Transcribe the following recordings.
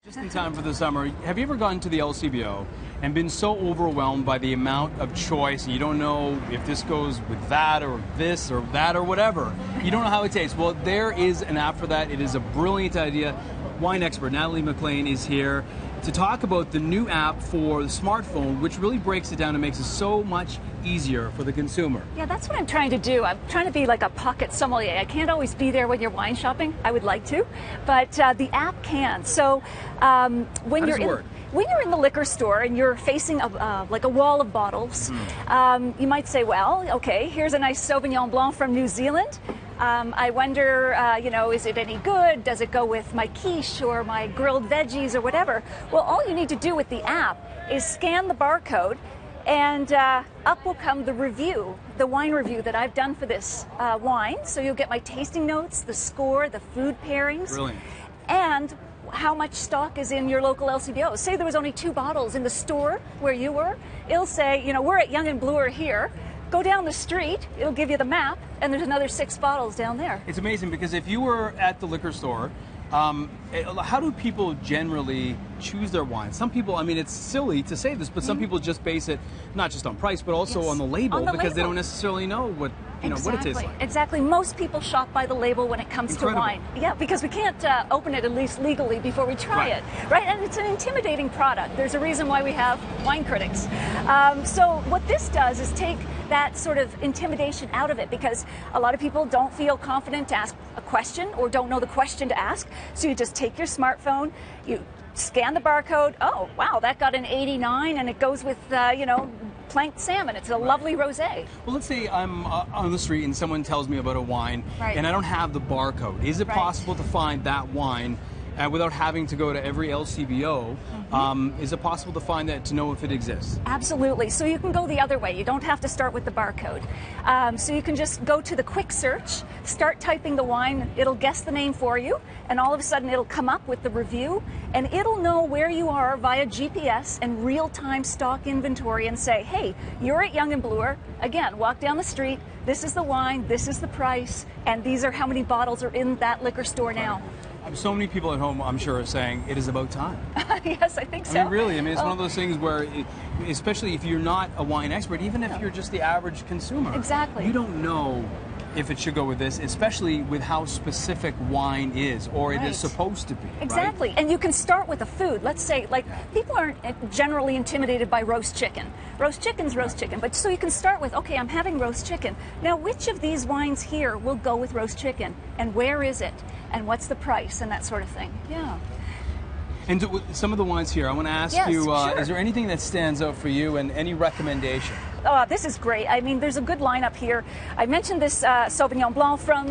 Just in time for the summer, have you ever gone to the LCBO and been so overwhelmed by the amount of choice and you don't know if this goes with that or this or that or whatever? You don't know how it tastes. Well, there is an app for that. It is a brilliant idea. Wine expert Natalie MacLean is here to talk about the new app for the smartphone, which really breaks it down and makes it so much easier for the consumer. Yeah, that's what I'm trying to do. I'm trying to be like a pocket sommelier. I can't always be there when you're wine shopping. I would like to, but the app can. So when you're in the liquor store and you're facing like a wall of bottles, you might say, well, okay, here's a nice Sauvignon Blanc from New Zealand. I wonder, is it any good? Does it go with my quiche or my grilled veggies or whatever? Well, all you need to do with the app is scan the barcode, and up will come the review, the wine review that I've done for this wine. So you'll get my tasting notes, the score, the food pairings, Brilliant. and how much stock is in your local LCBO. Say there was only 2 bottles in the store where you were. It'll say, we're at Yonge and Bloor here. Go down the street, it'll give you the map, and there's another 6 bottles down there. It's amazing because if you were at the liquor store, how do people generally choose their wine? Some people, it's silly to say this, but some people just base it not just on price, but also on the label because they don't necessarily know what what it tastes like. Exactly. Most people shop by the label when it comes to wine. Yeah, because we can't open it at least legally before we try it, right? And it's an intimidating product. There's a reason why we have wine critics. So what this does is take that sort of intimidation out of it, because a lot of people don't feel confident to ask a question or don't know the question to ask. So you just take your smartphone, you scan the barcode. Oh, wow, that got an 89, and it goes with, planked salmon. It's a lovely rosé. Well, let's say I'm on the street and someone tells me about a wine, and I don't have the barcode. Is it possible to find that wine without having to go to every LCBO? Is it possible to find that, to know if it exists? Absolutely. So you can go the other way. You don't have to start with the barcode. So you can just go to the quick search, start typing the wine, it'll guess the name for you, and all of a sudden it'll come up with the review, and it'll know where you are via GPS and real-time stock inventory and say, hey, you're at Yonge and Bloor. Again, walk down the street, this is the wine, this is the price, and these are how many bottles are in that liquor store now. So many people at home, I'm sure, are saying it is about time. Yes, I think so. Really, it's one of those things where, especially if you're not a wine expert, even if you're just the average consumer, you don't know if it should go with this, especially with how specific wine is, or it is supposed to be. Exactly. And you can start with a food. Let's say, people aren't generally intimidated by roast chicken. Roast chicken's roast chicken. But so you can start with, okay, I'm having roast chicken. Now, which of these wines here will go with roast chicken? And where is it? And what's the price? And that sort of thing. Yeah. And some of the wines here, I want to ask you, is there anything that stands out for you and any recommendation? Oh, this is great. There's a good lineup here. I mentioned this Sauvignon Blanc from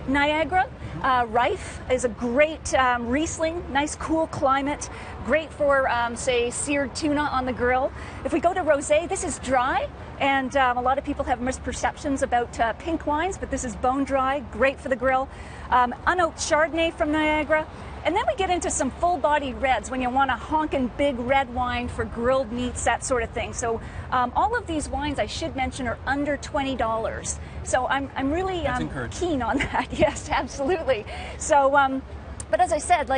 Niagara. Rife is a great Riesling, nice cool climate, great for, say, seared tuna on the grill. If we go to rosé, this is dry, and a lot of people have misperceptions about pink wines, but this is bone dry, great for the grill. Unoaked Chardonnay from Niagara. And then we get into some full-bodied reds when you want a honkin' big red wine for grilled meats, that sort of thing. So all of these wines, I should mention, are under $20. So I'm really keen on that. Yes, absolutely. So, but as I said,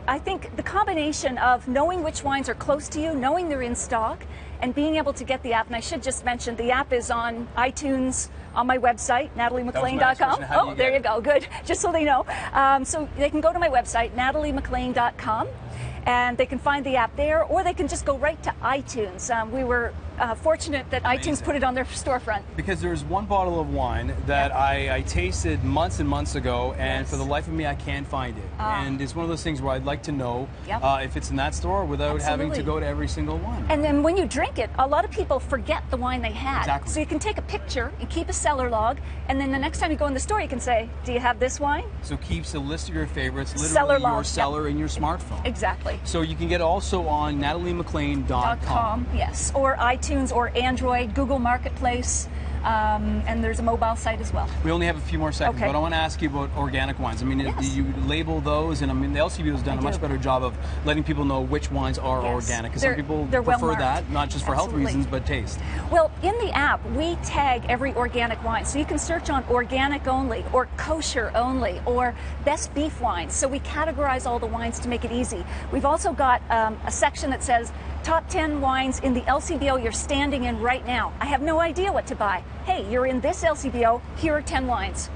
I think the combination of knowing which wines are close to you, knowing they're in stock, and being able to get the app, and I should just mention the app is on iTunes, on my website, nataliemaclean.com. Oh, there you go. Good. Just so they know. So they can go to my website, nataliemaclean.com, and they can find the app there, or they can just go right to iTunes. We were fortunate that iTunes put it on their storefront. Because there's one bottle of wine that I tasted months and months ago, and for the life of me, I can't find it. And it's one of those things where I'd like to know if it's in that store without having to go to every single one. And then when you drink it, a lot of people forget the wine they had. Exactly. So you can take a picture and keep a cellar log, and then the next time you go in the store, you can say, do you have this wine? So keeps a list of your favorites, literally cellar your log, cellar in your smartphone. Exactly. So you can get also on nataliemaclean.com. Yes, or iTunes. iTunes or Android, Google Marketplace, and there's a mobile site as well. We only have a few more seconds, Okay. but I want to ask you about organic wines. I mean, Yes. do you label those? And I mean, the LCBO has done a much better job of letting people know which wines are Yes. organic. Because some people They're prefer well-marked. that, not just for health Absolutely. reasons, but taste. Well, in the app, we tag every organic wine. So you can search on organic only, or kosher only, or best beef wines. So we categorize all the wines to make it easy. We've also got a section that says top 10 wines in the LCBO you're standing in right now. I have no idea what to buy. Hey, you're in this LCBO, here are 10 wines.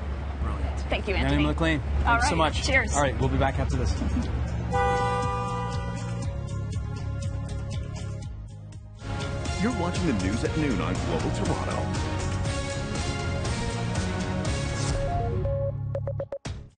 Brilliant. Thank you, Anthony. Annie McLean, All thanks so right. much. Cheers. All right, we'll be back after this. You're watching the news at noon on Global Toronto.